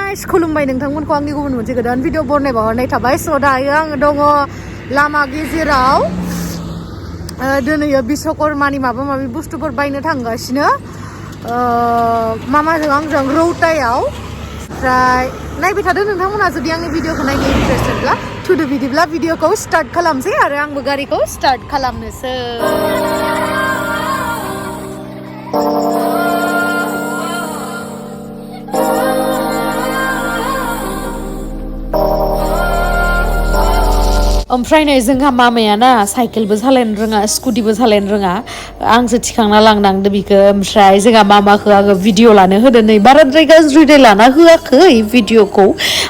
Guys खुलुमबाय नोंथांमोनखौ आंनि गुबुन मोनसे गोदान भिडिअ बनायबावहरनाय थाबाय स' दायो आङो दङ लामा गेजेराव दिनै बिश्वकर्मानि माबा माबि बुस्थुफोर बायनो थांगासिनो मामाजों आंजों रौतायाव ओमफ्राय नायबाय थादो नोंथांमोना जुदि आंनि भिडिअखौ नायनो इन्टारेस्टेडब्ला थुदो बिदिब्ला भिडिअखौ स्टार्ट खालामसै आरो आंबो गारिखौ स्टार्ट खालामनोसै ओमफ्राय नै जोंहा मामायाना साइकेलबो सालायनो रोङा स्कुटिबो सालायनो रोङा आंसो थिखांना लांनांदो बिखौ ओमफ्राय जोंहा मामाखौ आङो भिडिअ लानो होदों नै बाराद्राय गाज्रिद्राय लाना होआखै भिडिअखौ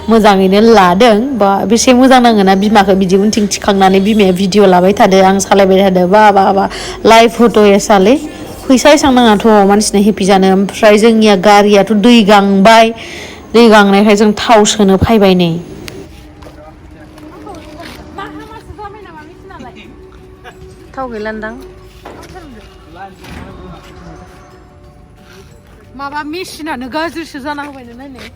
मोजाङैनो लादों बा बेसे मोजां नाङोना बिमाखौ बिदि उनथिं थिखांनानै बिमाया भिडिअ लाबाय थादों आं सालायबाय थादों बा लाइभ फट' एसालै फैसा एसां नाङाथ' मानसिनो हेपि जानो ओमफ्राय जोंनिया गारियाथ' दै गांबाय दै गांनायखाय जों थाव सोनो फैबाय नै थाव गैलान्दां माबा मेसिनानो गाज्रिसो जाना होबायनो नायनाय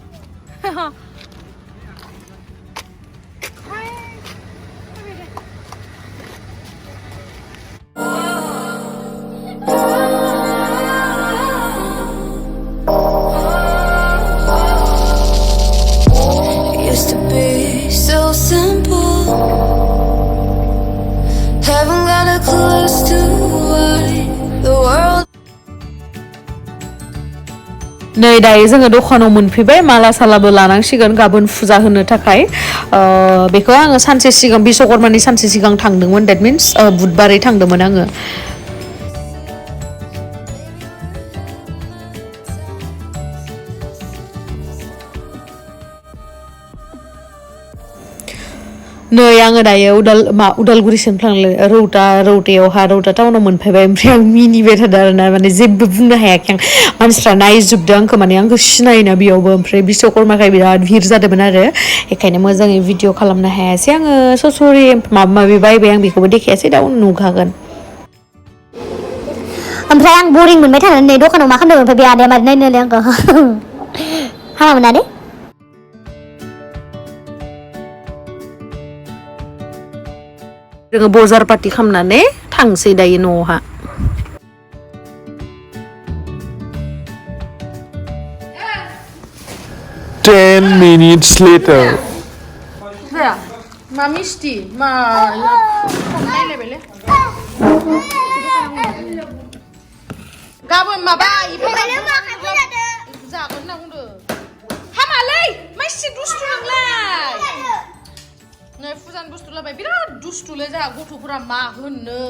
नै दायो जोङो दखानाव मोनफैबाय माला सालाबो लानांसिगोन गाबोन फुजा होनो थाखाय बेखौ आङो सानसे सिगां बिश्वकर्मानि सानसे सिगां थांदोंमोन देट मिन्स बुधबारै थांदोंमोन आङो नै आङो दायो उदालगुरिसिम थांलाय रौता टाउनाव मोनफैबाय ओमफ्राय आं मिनिबाय थादों आरोना माने जेबो बुंनो हायाखै आं मानसिफ्रा नायजोबदों आंखौ माने आंखौ सिनायोना बेयावबो ओमफ्राय बिश्वकर्माखाय बिराद भिर जादोंमोन आरो बेखायनो मोजाङै भिडिअ खालामनो हायासै आङो सरि माबा माबि बायबाय आं बेखौबो देखायासै दा उन नुखागोन ओमफ्राय आं बरिं मोनबाय थानानै नै दखानाव मा खालामदों ओमफ्राय बे आदाया मारै नायनोलै आंखौ हामामोन आदै जोङो बजार पार्टि खालामनानै थांसै दायो न'आवहा Ten minutes later. मा मिस्टि मा नायलायबायलै गाबोन माबा जागोन होनना बुंदो हामालै मानसि दुस्थु नोंलाय नै फुजानि बुस्थु लाबाय बिराद दुस्थुलै जोंहा गथ'फोरा मा होननो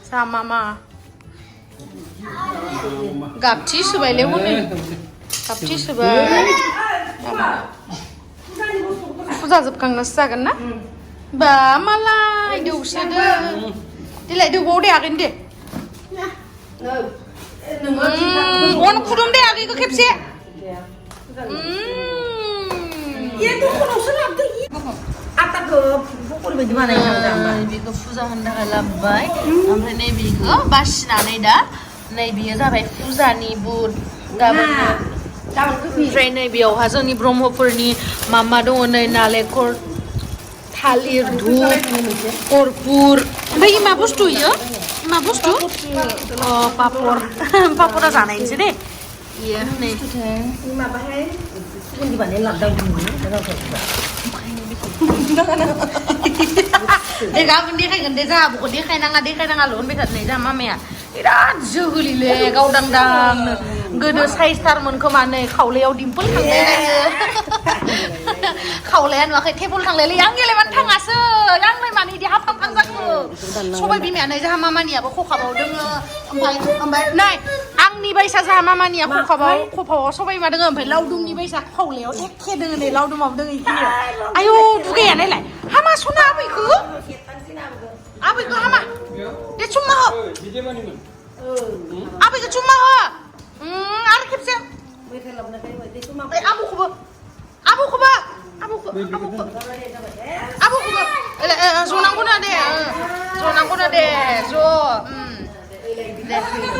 जा मा गाबथि सोबायलै हनै गाबथि सोबाय फुजा जोबखांनासो जागोन ना बा मालाय दौसोदो देलाय दौबाव दे आगैनो दे अन खुदुम दे आगैखौ खेबसे बेखौ फुजा होनो थाखाय लाबोबाय ओमफ्राय नै बेखौ बासिनानै दा नै बेयो जाबाय फुजानि बुट गाबोन ओमफ्राय नै बेयावहा जोंनि ब्रह्मफोरनि मा दङ नै नालेंखर थालिर धुप कर्पुर ओमफ्राय मा बुस्थु इयो मा बुस्थु पापरा जानायनोसै दे इयो नै दे गाबोन देखायगोन दे जोंहाबोखौ देखायनाङाल' होनबाय थादों जोंहा मामाया बिराद जोहोलिले गावदांदांनो गोदो साइसथारमोन खोमा नै खावलायाव दिम्पल थांलायलायो खावलाया नुवाखै टेबल थांलायलायो आं गेलेबानो थाङासो आंलाय मानो बिदि हाबहां जाखो सबाय बिमायानो जोंहा मामानियाबो खखाबाव दोङो ओमफ्राय नै आंनि बायसा जोंहा मामानिया खफावाव सबाय बिमा दोङो ओमफ्राय लावदुमनि बायसा खावलायाव एखे दोङो नै लावदुमाबो दोङो इखिनियाव आयौ दुगाया नायलाय हामा सना आबैखौ हामा दे चुम्मा हो आबैखौ चुम्मा हो आरो खेबसे आबौखौबो जनांगौ ना दे ज'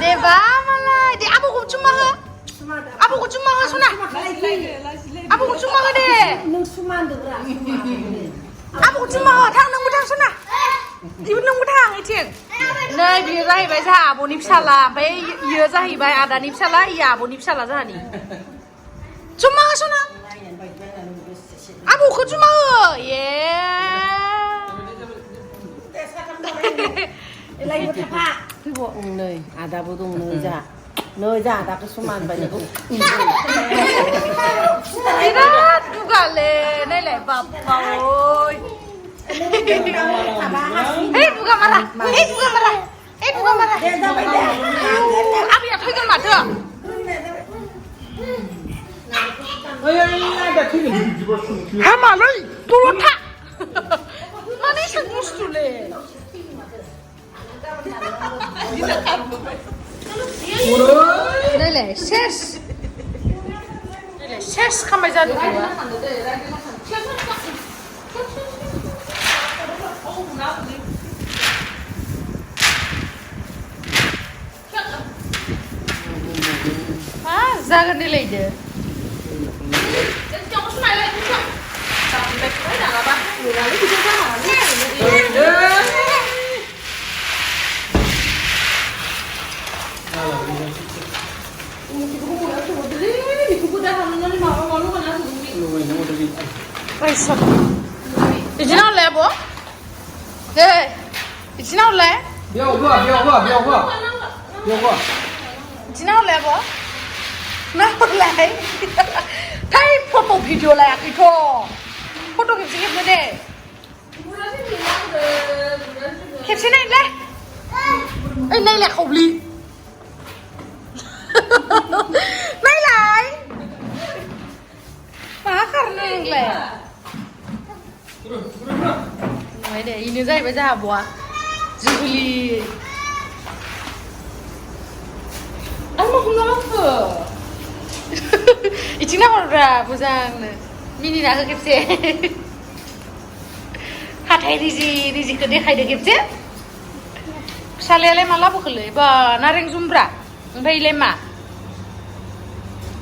दे बा मालाय दे आबौखौ चुम्मा हो सना Abu cuma gede. Abu cuma thang nang thang sana. Ibu nang thang iting. Nei biyo जाहैबाय जा आब'नि फिसाला ओमफ्राय इयो जाहैबाय आदानि फिसाला इयो आब'नि फिसाला जाहानि. Cuma sana. Abuखौ cuma हो. Ye. Lagi berapa? Nei, ada budung nei ja. Nei ja, ada kesuman banyak. Tidak juga le, nei le papa oi. Bukan marah. Bukan marah. Bukan marah. Abi ya thôi kan mata. Hama loi, turun tak. Mana sih mustu le? Nele, ses. Nele, ses kamay jadi dia. Ah, jangan nilai dia. Jangan semai lagi. Sampai mana apa? Lalu kita sama. Izinau le bo? Hey, izinau le? Biar gua. Izinau le bo? Nah le. Thai foto video le aku itu. Foto kecil ni deh. Kecil ni le. Ni le kau beli. Ni le. Karena yang le. Mấy để ý nữa dậy bây giờ bố Julie anh mà không nói phở ý chính là một rà bố giang này mini đã kịp xe hạt hay đi gì cứ đi hay được kịp xe sao lẽ mà lắp cái lưỡi bà na reng zoom ra bây lên mà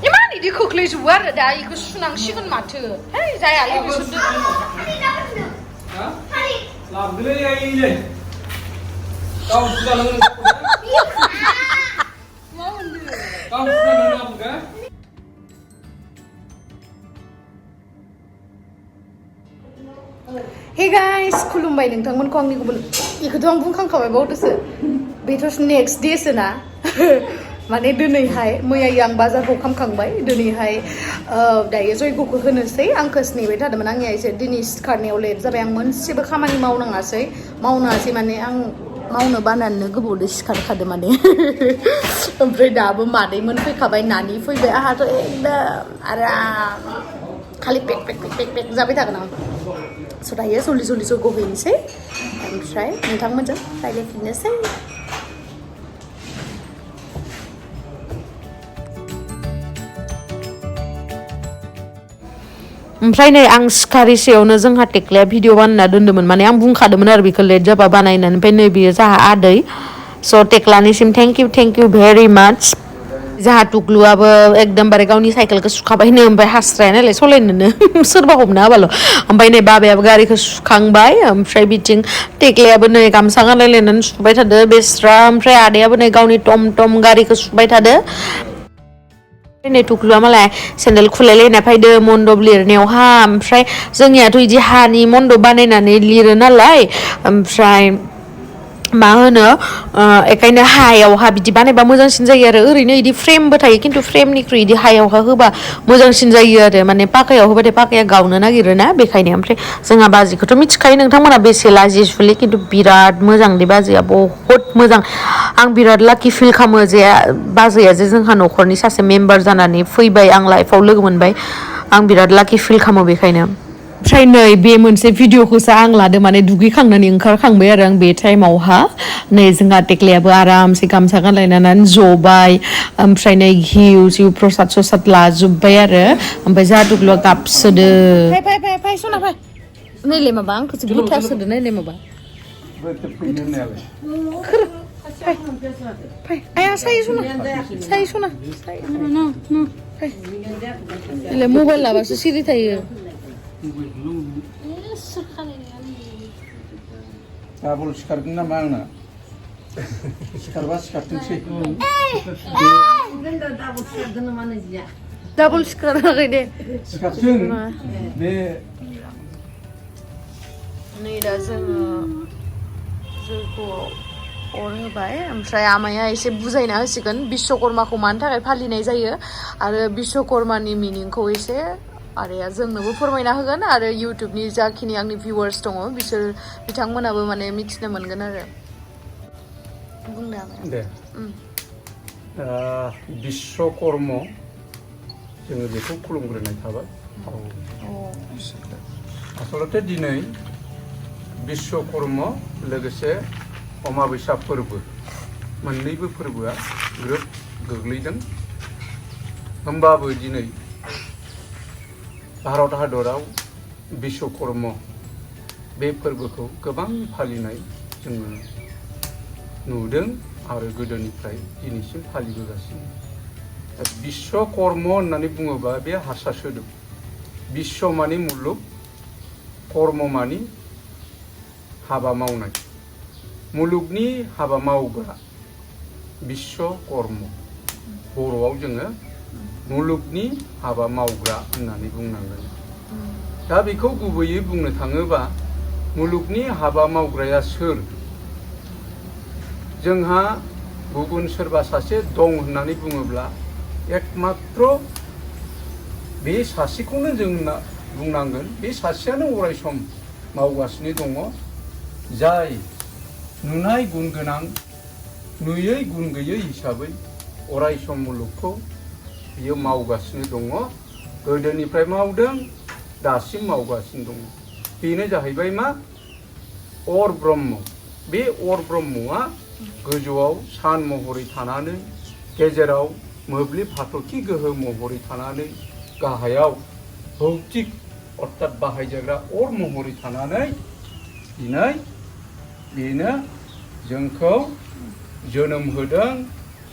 nhưng mà đi khúc lưỡi chú vợ đã ý cứ sunang sigon mà thưa hey dài à lưỡi sụt làm cái này gì kau sudah langsung kau sudah langsung kan Hey guys, खुलुमबाय नोंथांमोनखौ आंनि गुबुन इखौथ' आं बुंखांखाबाय बावदोसो बेथ' next डेसो ना माने दिनैहाय मैया आं बाजारखौ खामखांबाय दिनैहाय दायो जयग'खौ होनोसै आं खोस नेबाय थादोंमोन आंनिया एसे दिनै सिखारनायाव लेट जाबाय आं मोनसेबो खामानि मावनाङासै माने आं मावनो बानानैनो गोबावदो सिखारखादों माने ओमफ्राय दाबो मादैमोन फैखाबाय नानि फैबाय आंहाथ' एकदम आराम खालि पेक जाबाय थागोन आं स' दायो जल्दि जयग'हैनोसै ओमफ्राय नोंथांमोनजों रायज्लायफिननोसै ओमफ्राय नै आं सिखारिसेयावनो जोंहा टेक्लाया भिडिअ बानायना दोन्दोंमोन माने आं बुंखादोंमोन आरो बेखौ लेट जाबा बानायनानै ओमफ्राय नै बियो जोंहा आदै स' टेक्लानिसिम थेंक इउ भेरि माच जोंहा टुक्लुआबो एकदमबारे गावनि साइकेलखौ सुखाबायनो ओमफ्राय हास्राया नालाय सलायनोनो सोरबा हमना होबाल' ओमफ्राय नै बाबायाबो गारिखौ सुखांबाय ओमफ्राय बिथिं टेक्लायाबो नै गामसा गानलायलायनानै सुबाय थादो बेस्रा ओमफ्राय आदैयाबो नै गावनि टम गारिखौ सुबाय थादो नै टुक्लुआ मालाय सेन्देल खुलायलायना फैदो मन्दप लिरनायावहा ओमफ्राय जोंनियाथ' इदि हानि मन्दप बानायनानै लिरो नालाय ओमफ्राय मा होनो एखायनो हायावहा बिदि बानायबा मोजांसिन जायो आरो ओरैनो इदि फ्रेमबो थायो खिन्थु फ्रेमनिख्रुइ इदि हायावहा होबा मोजांसिन जायो आरो माने पाकायाव होबाथाय पाकाया गावनो नागिरोना बेखायनो ओमफ्राय जोंहा बाजिखौथ' मिथिखायो नोंथांमोना बेसे लाजिसुलि खिन्थु बिराद मोजां दे बाजैया बहुद मोजां आं बिराद लाकि फिल खालामो जे बाजैया जे जोंहा न'खरनि सासे मेम्बार जानानै फैबाय आं लाइफआव लोगो मोनबाय आं बिराद लाकि फिल खालामो बेखायनो ओमफ्राय नै बे मोनसे भिडिअखौसो आं लादों माने दुगैखांनानै ओंखारखांबाय आरो आं बे टाइमावहा नै जोंहा टेक्लायाबो आरामसे गामसा गानलायनानै जबाय ओमफ्राय नै घिउ प्रसाद लाजोब्बाय आरो ओमफ्राय जोंहा टुक्लुआ गाबसोदो फै सना फै नैले माबा आंखौसो बुथारसोदो नैले माबा फै आया सायो सना Ile mobile लाबासो सिरि थायो Double सिखारगोन नामा आंना सिखारबा सिखारथोंसै डाबल सिखाराखै दे सिखारथों बे नै दा जोङो जयग'आव अर होबाय ओमफ्राय आमाया एसे बुजायना होसिगोन बिश्वकर्माखौ मानि थाखाय फालिनाय जायो आरो बिश्वकर्मानि मिनिंखौ एसे आरोया जोंनोबो फोरमायना होगोन आरो इउटुबनि जाखिनि आंनि भिउवार्स दङ बिसोर बिथांमोनाबो माने मिथिनो मोनगोन आरो बुंनो हागोन दे बिश्वकर्म जोङो बेखौ खुलुमग्रोनाय थाबाय आसलथे दिनै बिश्वकर्म लोगोसे अमाबैसा फोरबो मोननैबो फोरबोआ ग्रोब गोग्लैदों होमबाबो दिनै भारत हादराव बिश्वकर्म बे फोरबोखौ गोबां फालिनाय जोङो नुदों आरो गोदोनिफ्राय दिनैसिम फालिबोगासिनो बिश्वकर्म होननानै बुङोबा बे हारसा सोदोब बिश्व माने मुलुग कर्म माने हाबा मावनाय मुलुगनि हाबा मावग्रा बिश्वकर्म बर'आव जोङो मुलुगनि हाबा मावग्रा होननानै बुंनांगोन दा बेखौ गुबैयै बुंनो थाङोबा मुलुगनि हाबा मावग्राया सोर जोंहा गुबुन सोरबा सासे दं होननानै बुङोब्ला एकमात्र बे सासेखौनो जों बुंनांगोन बे सासेयानो अरायसम मावगासिनो दङ जाय नुनाय गुन गोनां नुयै गुन गैयै हिसाबै अरायसम मुलुगखौ बियो मावगासिनो दङ गोदोनिफ्राय मावदों दासिम मावगासिनो दङ बेनो जाहैबाय मा अर ब्रह्म बे अर ब्रह्मआ गोजौआव सान महरै थानानै गेजेराव मोब्लिब हाथरखि गोहो महरै थानानै गाहायाव भौतिक अर्थात बाहायजाग्रा अर महरै थानानै दिनै बेनो जोंखौ जोनोम होदों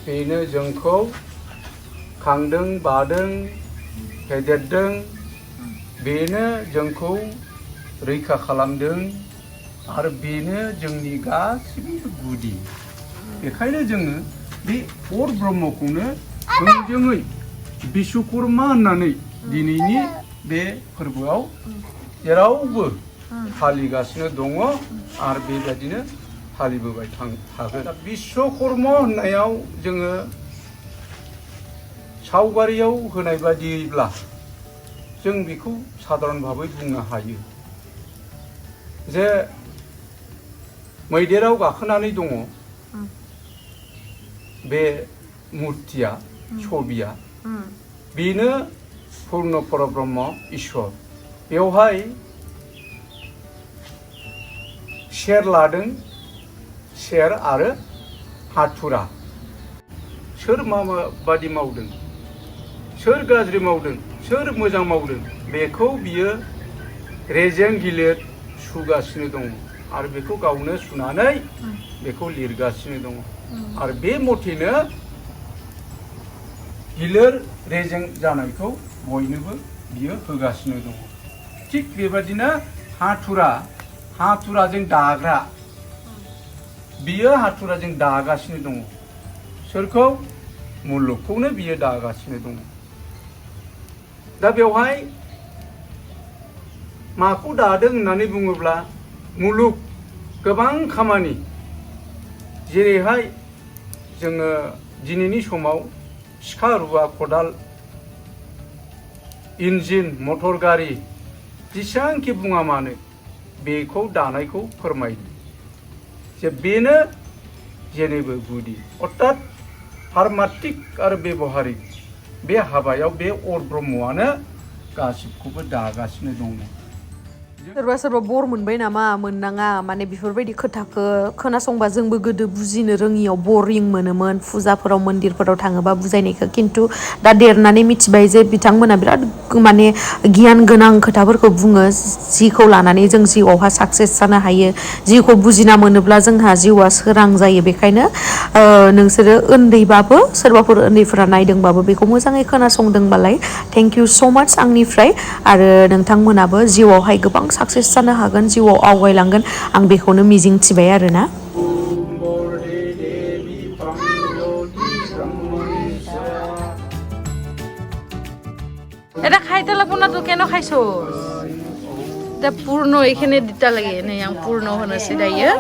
बेनो जोंखौ खांदों बादों फेदेरदों बेनो जोंखौ रैखा खालामदों आरो बेनो जोंनि गासिबो गुदि बेखायनो जोङो बे अर ब्रह्मखौनो थोंजोङै बिश्वकर्मा होननानै दिनैनि बे फोरबोआव जेरावबो फालिगासिनो दङ आरो बेबायदिनो फालिबोबाय थागोन बिश्वकर्मा होननायाव जोङो सावगारियाव होनाय बादियैब्ला जों बेखौ साधारन भाबै बुंनो हायो जे मैदेराव गाखोनानै दङ बे मुर्तिया छबिया बेनो पुर्ण परब्रह्म ईश्वर बेवहाय शेर लादों शेर आरो हाथुरा सोर माबादि मावदों सोर गाज्रि मावदों सोर मोजां मावदों बेखौ बियो रेजें गिलिर सुगासिनो दङ आरो बेखौ गावनो सुनानै बेखौ लिरगासिनो दङ आरो बे मथेनो गिलिर रेजें जानायखौ बयनोबो बियो होगासिनो दङ थिग बेबादिनो हाथुराजों दाग्रा बियो हाथुराजों दागासिनो दङ सोरखौ मुलुगखौनो बियो दागासिनो दङ दा बेवहाय माखौ दादों होननानै बुङोब्ला मुलुग गोबां खामानि जेरैहाय जोङो दिनैनि समाव सिखा रुवा खदाल इन्जिन मटर गारि जेसेबांखि बुङा मानो बेखौ दानायखौ फोरमायदों जे बेनो जेनिबो गुदि अर्थात फार्माटिक आरो बेबहारिक बे हाबायाव बे अर ब्रह्मआनो गासिबखौबो दागासिनो दङ सोरबा सोरबा बर मोनबाय नामा मोननाङा माने बेफोरबायदि खोथाखौ खोनासंबा जोंबो गोदो बुजिनो रोङियाव बरिं मोनोमोन फुजाफोराव मन्दिरफोराव थाङोबा बुजायनायखौ खिन्थु दा देरनानै मिथिबाय जे बिथांमोना बिराद माने गियान गोनां खोथाफोरखौ बुङो जिखौ लानानै जों जिउआवहा साक्सेस जानो हायो जिखौ बुजिना मोनोब्ला जोंहा जिउआ सोरां जायो बेखायनो नोंसोरो उन्दैबाबो सोरबाफोर उन्दैफोरा नायदोंबाबो बेखौ मोजाङै खोनासंदोंबालाय थेंक इउ स' माच आंनिफ्राय आरो नोंथांमोनाबो जिउआवहाय गोबां साक्सेस जानो हागोन जिउआव आवगायलांगोन आं बेखौनो मिजिं थिबाय आरोना এটা খাইতে লাগবো না তো কেন খাইছো তা পূর্ণ এখানে দিতে লাগে নেই আং পূর্ণ হনসি দাইয়ে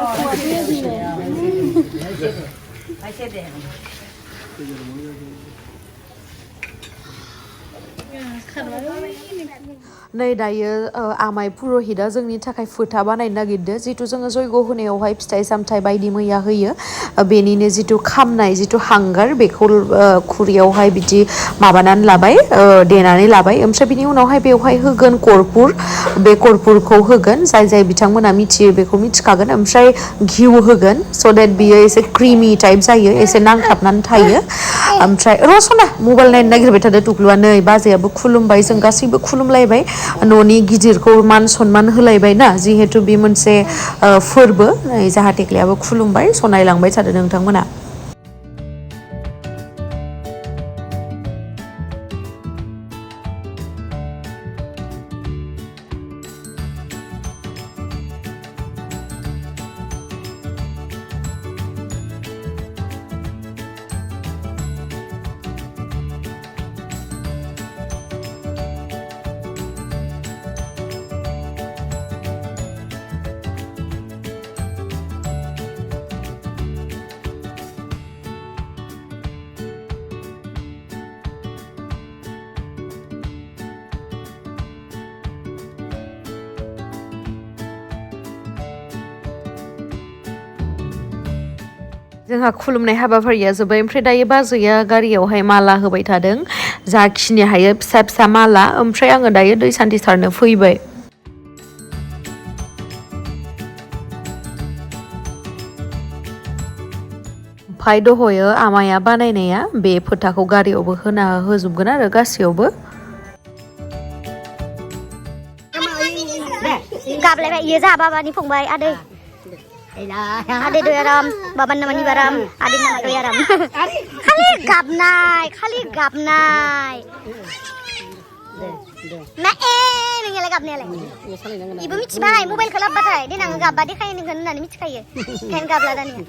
नै दायो आमाय पुरहिता जोंनि थाखाय फोथा बानायनो नागिरदों जितु जोङो जयग' होनायावहाय फिथाइ सामथाइ बायदि मैया होयो बेनिनो जितु खामनाय जितु हांगार बेखौ खुरैयावहाय बिदि माबानानै लाबाय देनानै लाबाय ओमफ्राय बिनि उनावहाय बेवहाय होगोन कर्पुर बे कर्पुरखौ होगोन जाय जाय बिथांमोना मिथियो बेखौ मिथिखागोन ओमफ्राय घिउ होगोन स' देट बियो एसे क्रिमि टाइप जायो एसे नांथाबनानै थायो ओमफ्राय रसना मबाइल नायनो नागिरबाय थादों टुक्लुआ नै बाजैयाबो खुलुमबाय जों गासैबो खुलुमलायबाय न'नि गिदिरखौ मान सनमान होलायबाय ना जिहेतु बे मोनसे फोरबो जाहा टेक्लायाबो खुलुमबाय सनायलांबाय थादों नोंथांमोना जोंहा खुलुमनाय हाबाफारिया जोब्बाय ओमफ्राय दायो बाजैया गारियावहाय माला होबाय थादों जाखिनि हायो फिसा फिसा माला ओमफ्राय आङो दायो दै सान्थि सारनो फैबाय ओमफ्राय दहयो आमाया बानायनाया बे फोथाखौ गारियावबो होना होजोबगोन आरो गासैयावबो गाबलायबाय इयो जा बाबानि फंबाय आदै आदै दय आराम बाबानि नामानि बाराम आदै नामा दय आराम खालि गाबनाय मा नोंलाय गाबनायालाय इबो मिथिबाय मबाइलखौ लाबबाथाय देनां गाबबा देखायो नोंखौ होननानै मिथिखायो ओंखायनो गाबला दानिया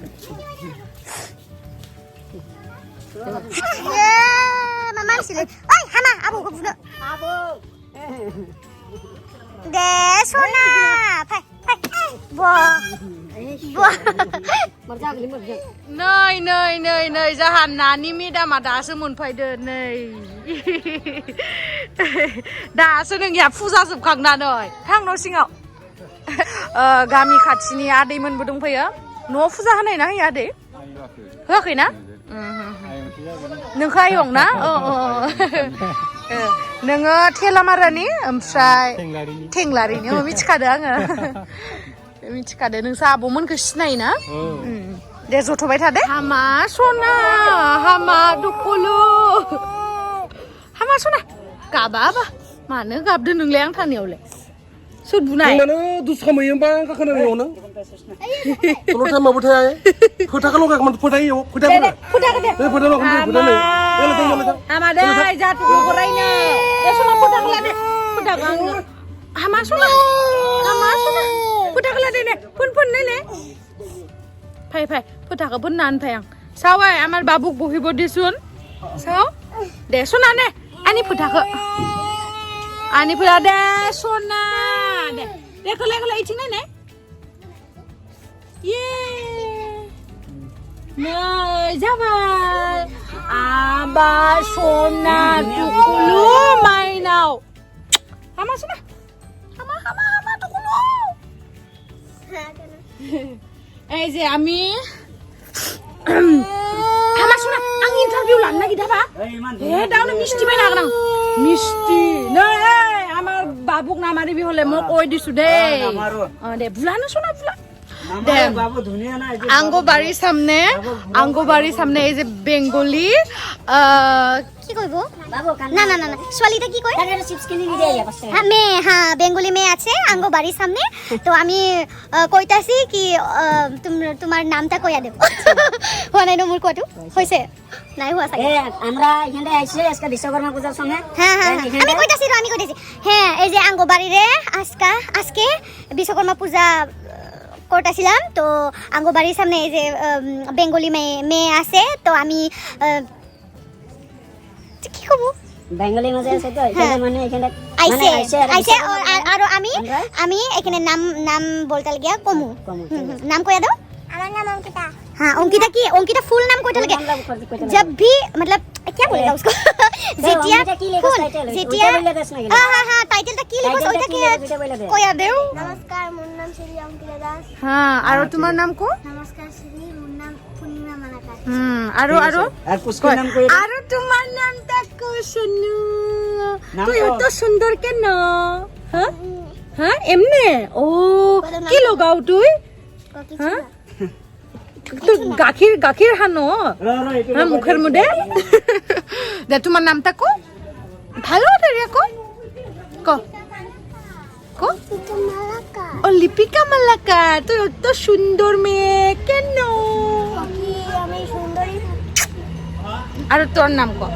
मा मानसिलै ओइ हामा आबौखौ बुनो आबौ दे सना फाय नै जाहा नानि मेदामा दासो मोनफैदो नै दासो नोंनिया फुजा जोबखांनानै थां न' सिङाव गामि खाथिनि आदैमोनबो दंफैयो न'आव फुजा होनाय ना होयो आदै होआखै ना नोंखौ आयं ना नोङो थेलामारानि ओमफ्राय थेंलारिनि मिथिखादो आङो मिथिखादो नोंसो आब'मोनखौ सिनायो ना दे जथ'बाय थादे हामा सना हामा दुखुलु हामा सना गाबाबा मानो गाबदो नोंलाय आं थानायावलाय सोर बुनाय नोंनो दुसु खामैयो होमबा आं खोनानायाव नों तल' टाइमाबो थाय फोथाखौ लगायखोमोन फोथायो फोथाखौ हामा दे जाथुखौ गरायनो दे सना फोथाखौ लादे फोथाखौ आङो हामा सना फोथाखौ लादे ने फोन ने फाय फोथाखौ फोननानै फाय आं सावाय आमार बाबुक बहिब दिसुन साव दे सना ने आंनि फोथाखौ दे सना दे खोलाय इथिं नाय ये नै जाबाय आबा सना दुखुलु माइनाव हामा सना हामा दुखुलु এই যে আমি হামা শোনা আং ইন্টারভিউ লান নাকি দাবা হে দাও না মিষ্টি বাই লাগনা মিষ্টি না আমার বাবুক নামাৰি বিহলে মোক কৈ দিছো দেই দে ভুলা নচোনা ভুলা দে আঙ্গবাড়ির সামনে এই যে বেঙ্গলি কি কইব না না না না সোয়ালিটা কি কই চিপস কিনে দিয়ে দিয়া পাশে হ্যাঁ মে হ্যাঁ বেঙ্গলি মে আছে আঙ্গো বাড়ির সামনে তো আমি কইতাছি কি তোমার নামটা কইয়া দেব হয় নাই নমুর কটু হইছে নাই হুয়া সাকে আমরা এখানে আইছে আজকে বিশ্বকর্মা পূজার সময় হ্যাঁ হ্যাঁ আমি কইতাছি হ্যাঁ এই যে আঙ্গো বাড়িরে আজকে বিশ্বকর্মা পূজা করতেছিলাম তো আঙ্গো বাড়ির সামনে এই যে বেঙ্গলি মেয়ে আছে তো আমি কি কব বেঙ্গলি মাঝে আছে তো এখানে মানে এখানে আইছে আমি এখানে নাম বলতে গিয়া কমু নাম কইয়া দাও আমার নাম अंकिता हाँ अंकिता की अंकिता फुल नाम कोई लगे जब भी मतलब क्या बोलेगा उसको जेटिया जेटिया हाँ हाँ टाइटल ता की लिखो ओइटा की कोया देव नमस्कार मोर नाम श्री अंकिता दास हाँ आरो तुम्हार नाम को नमस्कार श्री मोर नाम पूर्णिमा मालाकार आरो आरो আর পুষ্কর নাম কই आरो तुम्हार नाम ता को सुनु তুই এত সুন্দর কেন হ্যাঁ হ্যাঁ এমনে ও কি লগাও তুই হ্যাঁ তো গাখীৰ হানো হ্যাঁ মুখের মধ্যে দে তোমার নামটা কো ভালো রে কো কো কো ও লিপিকা মালাকার তুই এত সুন্দর মেয়ে কেন আমি সুন্দরী আর তোর নাম কো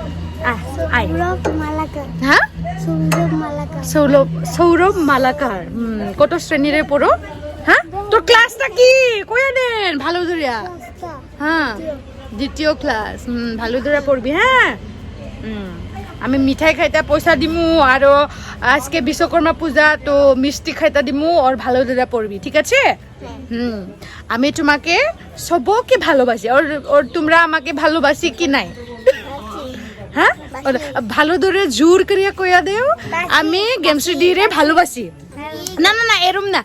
আই সৌরভ মালাকার হ্যাঁ সৌরভ মালাকার সৌরভ মালাকার কত শ্রেণীরে পড়ো হ্যাঁ তোর ক্লাসটা কি কইয়া দেন ভালো ধরিয়া হ্যাঁ দ্বিতীয় ক্লাস ভালো ধরে পড়বি হ্যাঁ আমি মিঠাই খাইতে পয়সা দিমু আর আজকে বিশ্বকর্মা পূজা তো মিষ্টি খাইতে দিমু আর ভালো ধরে পড়বি ঠিক আছে আমি তোমাকে সবকে ভালোবাসি আর তোমরা আমাকে ভালোবাসি কি নাই হ্যাঁ ভালো ধরে জোর করিয়া কইয়া দেও আমি গেমশ্রী দিরে ভালোবাসি না না না এরম না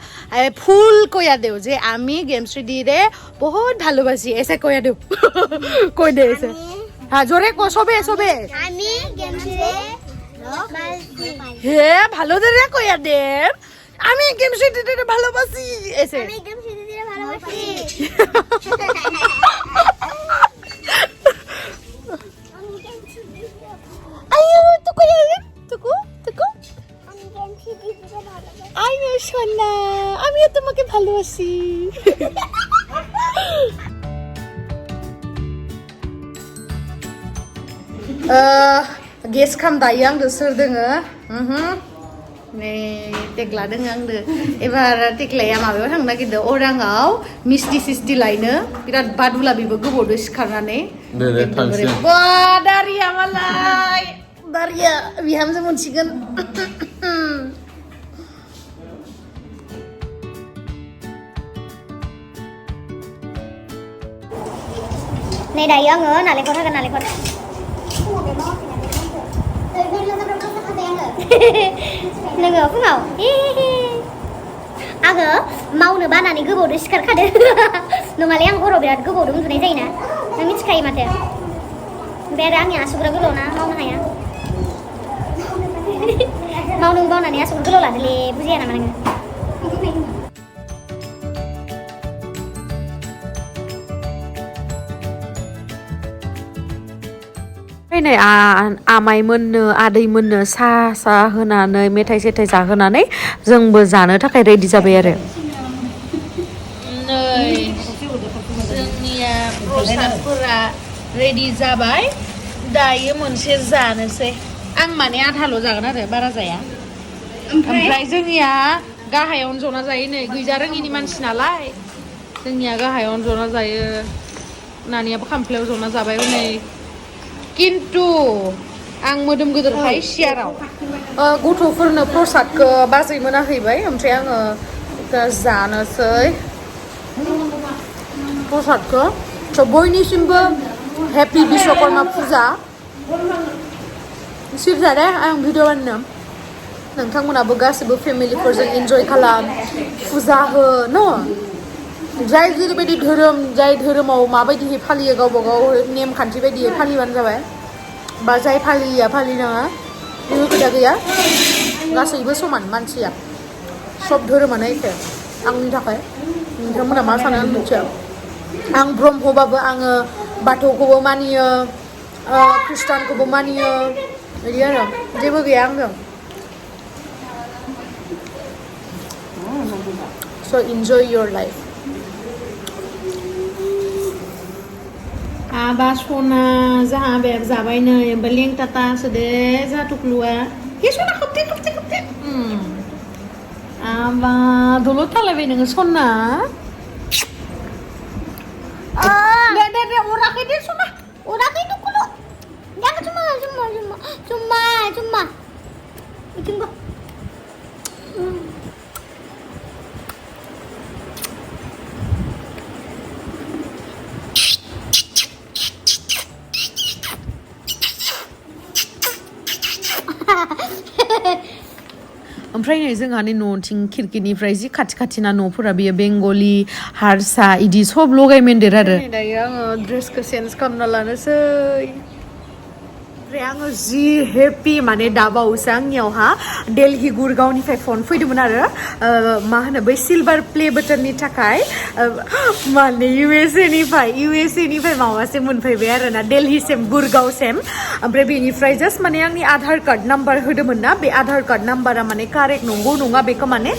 ফুল কইয়া দেও যে আমি গেমশ্রী দিরে বহুত ভালোবাসি এসে কইয়া দেও কই দে এসে হ্যাঁ জোরে কো সবে আমি গেমশ্রী হে ভালো ধরে কইয়া দে আমি গেমশ্রী দিরে ভালোবাসি এসে আমি গেমশ্রী দিদিরে ভালোবাসি আইও তো কইয়া দে তুকু আমি গেমশ্রী দিদিরে ভালোবাসি আইও সোনা আমিও তোমাকে ভালোবাসি गेस खाम दायो आंदो सोर दोङो नै टेक्ला दोङो आंदो एबार टेक्लाया माबायाव थांनो नागिरदो अराङाव मिस्टि सिस्टि लायनो बिराद बादुला बेबो गोबावदो सिखारनानै दे थांसै बा दारिया मालाय दारिया बिहामजो मोनसिगोन नै दायो आङो नालेंखर होगोन नालेंखर नोङो फुङाव आङो मावनो बानानै गोबावदो सिखारखादो नङाले आं हराव बिराद गोबावदो उन्दुनाय जायोना नों मिथिखायो माथो ओमफ्राय आरो आंनि आसुगुरा गोलावना मावनो हाया मावनो बावनानै आसुगुर गोलाव लादोले बुजिया नामा नोङो फैनाय आमाइमोननो आदैमोननो सा होनानै मेथाइ सेथाइ जाहोनानै जोंबो जानो थाखाय रेडि जाबाय आरो नै जोंनिया प्रसादफोरा रेडि जाबाय दायो मोनसे जानोसै आं माने आधाल' जागोन आरो बारा जाया ओमफ्राय जोंनिया गाहायावनो जना जायो नै गैजा रोङिनि मानसि नालाय जोंनिया गाहायावनो जना जायो नानियाबो खामफ्लायाव जना जाबाय नै किन्तु आं मोदोम गोदोरखाय सियाराव गथ'फोरनो प्रसादखौ बाजै मोना हैबाय ओमफ्राय आङो जानोसै प्रसादखौ बयनिसिमबो हेपि विश्वकर्मा पुजा सिबजादे आं भिडिअ बानायनो नोंथांमोनाबो गासिबो फेमिलिफोरजों इन्जय खालाम फुजा हो न' जाय जेरैबायदि धोरोम जाय धोरोमाव माबायदिहै फालियो गावबा गाव नेमखान्थि बायदियै फालिबानो जाबाय बा जाय फालिया फालिनाङा जेबो खोथा गैया गासैबो समान मानसिया सब धोरोमानो एखे आंनि थाखाय नोंथांमोना मा सानो आं मिथिया आं ब्रह्मबाबो आङो बाथौखौबो मानियो ख्रिस्टानखौबो मानियो बिदि आरो जेबो गैया आंजों so enjoy your life आबा सना जाहा बेग जाबाय नै ओमफ्राय लेंटाटा सोदे जाहा टुकलुआ हे सना खोबथे खोबथे खोबथे आबा दलद थालायबाय नोङो सना दे अराखै दे सना 어라게 누구로? 내가 좀 이긴 거. ओमफ्राय नै जोंहानि न'थिं खिरखिनिफ्राय जि खाथि खाथिना न'फोरा बेयो बेंगलि हारसा इदि सब लगायमेन्देर आरो दायो आङो ड्रेसखौ चेन्ज खालामना लानोसै ओमफ्राय आङो जि हेपि माने दाबावसो आंनियावहा दिल्ली गुरगावनिफ्राय फन फैदोंमोन आरो मा होनो बै सिलभार प्ले बाटननि थाखाय माने इउएसए निफ्राय माबासे मोनफैबाय आरो ना दिल्लीसिम गुरगावसिम ओमफ्राय बेनिफ्राय जास्ट माने आंनि आधार कार्ड नाम्बार होदोंमोन ना बे आधार कार्ड नाम्बारा माने कारेक्ट नंगौ नङा बेखौ माने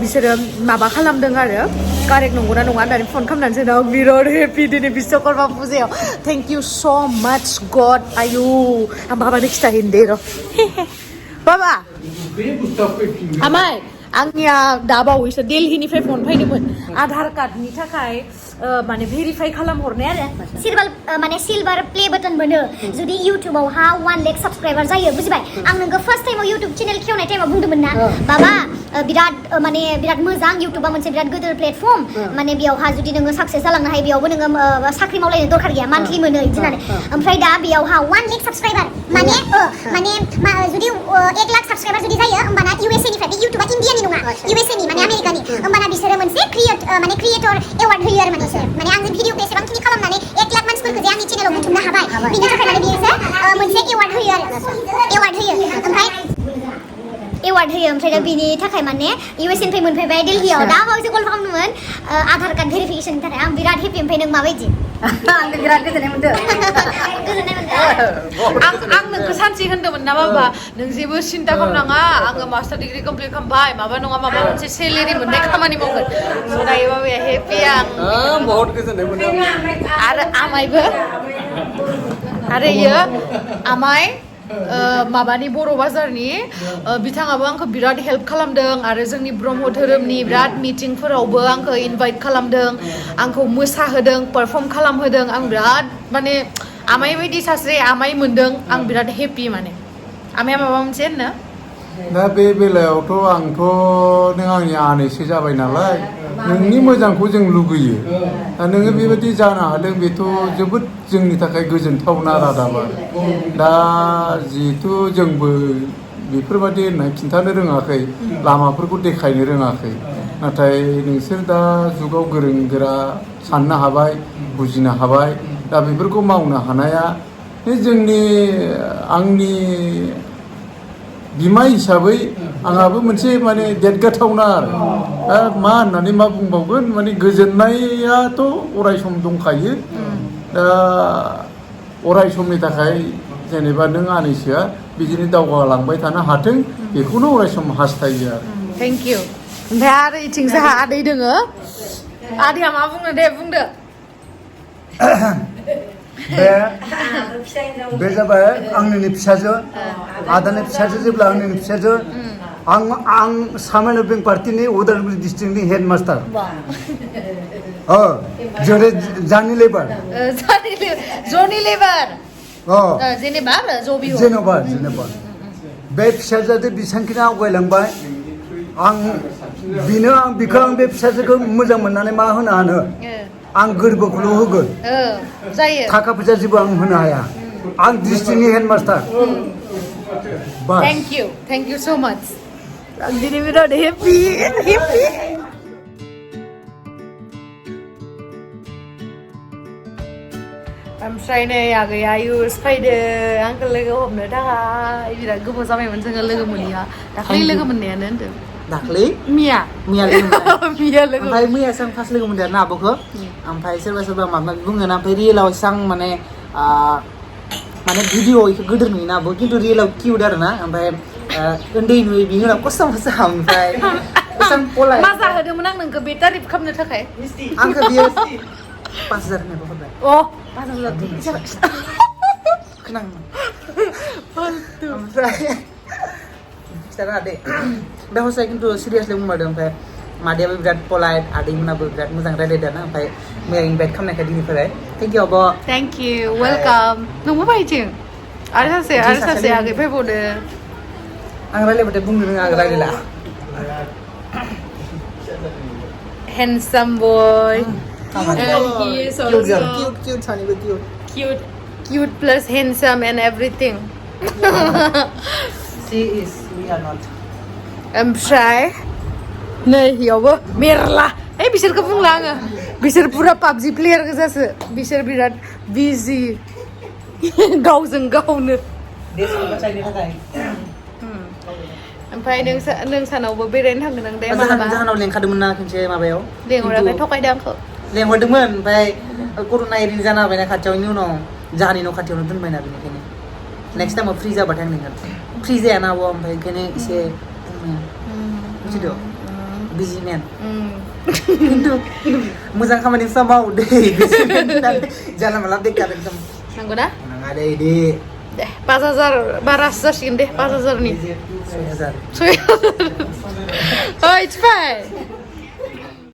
बिसोरो माबा खालामदों आरो कारेक्ट नंगौना नङा होननानै फन खालामनानै जोंनाव बिराद हेपि दिनै बिश्वकर्मा फुजायाव थेंक इउ स' माच गड आयु आं बाबानो खिथाहैनो दे र' बाबा आमाय आंनिया दाबावैसो दिल्लीनिफ्राय फन फैदोंमोन आधार कार्डनि थाखाय माने भेरिफाइ खालामहरनाय आरो सिलभार प्ले बटन मोनो जुदि इउट्युबाव 1 लाख साबस्क्राइबार जायो बुजिबाय आं नोंखौ फार्स्ट टाइमाव इउट्युब चेनेल खेवनाय टाइमाव बुंदोंमोन ना बाबा बिराद मोजां इउट्युबा मोनसे बिराद गिदिर प्लेटफर्म माने बेयावहा जुदि नोङो साक्सेस जालांनो हायो बेयावबो नोङो साख्रि मावलायनो दरखार गैया मान्थलि मोनो बिदि होननानै ओमफ्राय दा बेयावहा 1 लाख साबस्क्राइबार माने जुदि 1 लाख साबस्क्राइबार जुदि जायो होमबाना इउएसए निफ्राय बे इउट्युबा इन्डियानि नङा इउएसए नि माने आमेरिकानि होमबाना बिसोरो मोनसे क्रिएटर एवार्ड होयो आरो माने आं भिडिअखौ एसेबांखिनि खालामनानै 1 लाख मानसिफोरखौ जे आंनि चेनेलाव बुथुमनो हाबाय बिनि थाखाय माने बिसोर मोनसे एवार्ड होयो ओमफ्राय दा बिनि थाखाय माने इउएसए निफ्राय मोनफैबाय दिल्लीयाव दा बावैसो कल खालामदोंमोन आधार कार्ड भेरिफिकेसननि थाखाय आं बिराद हेपि ओमफ्राय नों माबायदि आंनो बिराद गोजोननाय मोनदों आं नोंखौ सानसे होनदोंमोन ना बाबा नों जेबो सिन्था खालामनाङा आङो मास्टार डिग्री कमप्लिट खालामबाय माबा नङा माबा मोनसे सेलेरि मोननाय खामानि मावगोन स' दायो बाबाया हेपि आं बहुत गोजोननाय मोनदों आरो आमायबो आरो इयो आमाय माबानि बर' बाजारनि बिथाङाबो आंखौ बिराद हेल्प खालामदों आरो जोंनि ब्रह्म धोरोमनि बिराद मिटिंफोरावबो आंखौ इनभाइट खालामदों आंखौ मोसाहोदों पारफर्म खालामहोदों आं बिराद माने आमाय बायदि सासे आमाय मोनदों आं बिराद हेपि माने आमाया माबा मोनसे होननो दा बे बेलायावथ' आंथ' नों आंनि आनैसो जाबाय नालाय नोंनि मोजांखौ जों लुगैयो दा नोङो बेबायदि जानो हादों बेथ' जोबोद जोंनि थाखाय गोजोनथावना रादाब आरो दा जिहेथु जोंबो बेफोरबायदि होननानै खिन्थानो रोङाखै लामाफोरखौ देखायनो रोङाखै नाथाय नोंसोर दा जुगाव गोरों गोरा साननो हाबाय बुजिनो हाबाय दा बेफोरखौ मावनो हानाया जोंनि आंनि बिमा हिसाबै आंहाबो मोनसे माने देरगाथावना आरो दा मा होननानै मा बुंबावगोन माने गोजोननायाथ' अराय सम दंखायो दा अराय समनि थाखाय जेनेबा नों आनैसोआ बिदिनो दावगालांबाय थानो हाथों बेखौनो अराय सम हास्थायो आरो थेंक इउ ओमफ्राय आरो इथिं जोंहा आदै दोङो आदैया मा बुंनो दे बुंदो बे जाबाय आंनि फिसाजो आदानि फिसाजो जेब्ला आंनि फिसाजो आं सामान्य बेंक पार्टीनि उदालगुरि डिस्ट्रिक्टनि हेडमास्टार जानि लेबार जेनेबा बे फिसाजोआ बेसेबांखिनि आवगायलांबाय बिखौ आं बे फिसाजोखौ मोजां मोननानै मा होनो हानो आं गोरबोखौल' होगोन थाखा फैसा जेबो आं होनो हाया आं डिस्ट्रिक्टनि हेडमास्टार थेंक इउ सो माच आं दिनै बिराद हेपि I'm ओमफ्राय नै आगैया आयुस फैदो आंखौ लोगो हमनो थाखाय बिराद गोबाव जाबायमोन जोङो लोगो मोनैया दाखालि लोगो मोननायानो होनदों दाख्लै मिया मैया लोगो मोनबाय मिया लोगो ओमफ्राय मैयासो आं फार्स्ट लोगो मोनदों आरोना आब'खौ ओमफ्राय सोरबा सोरबा माबा माबि बुङो ना ओमफ्राय रियेलाव एसां माने भिडिअ इखौ गोदोर नुयोना आब' खिन्थु रियेलाव किउट आरोना ओमफ्राय उन्दै नुयो बिनि उनाव खस्थ' मस्थ' ओमफ्राय एसां पलाय मा जाहोदोंमोन आं नोंखौ बे तारिफ खालामनो थाखाय आंखौ बियो 5,000 होनायबो हरबाय अ 5,000 खोनाङो ओमफ्राय खिथानो आदै बे हसाय खिन्थु सिरियासलि बुंबादों ओमफ्राय मादैयाबो बिराद पलाइट आदैमोनाबो बिराद मोजां रायलायदों ना ओमफ्राय मैया इनभाइट खालामनायखाय दिनैफोराय थेंक इउ आब' थेंक इउ वेलकाम नोंबो फैथिं आरो सासे आगै फैबावदो आं रायलायबाथाय बुंनो रोङा आं रायलायला handsome boy and he is also cute सानैबो cute plus handsome and everything she is we are not ओमफ्राय नै इयावबो मेरला बिसोरखौ बुंला आङो बिसोर पुरा पाबजि प्लेयार गोजासो बिसोर बिराद बिजि गावजों गावनो देशखौ बासायनो थाखाय ओमफ्राय नों सानावबो बेरायनो थांगोन आं दे मालाबा जाहोनाव लेंखादोंमोन ना खनसे माबायाव लेंहराखै थगायदों आंखौ लेंहरदोंमोन ओमफ्राय कर'ना एरिनि जाना होबायना खाथियाव बेनि उनाव जाहानि न' खाथियावनो दोनबायना बेनिखायनो नेक्स्ट टाइमाव फ्रि जाबाथाय आं लिंगोन फ्रि जायाना आब' ओमफ्राय ओंखायनो एसे बुजिदो बिजिमेन खिन्थु मोजां खामानिसो माव दै जानला मानला बेकार एकदम नंगौ ना नाङा दे दे 5,000 बारासो जासिगोन दे 5,000 नि 6,000 ओइ थिफाय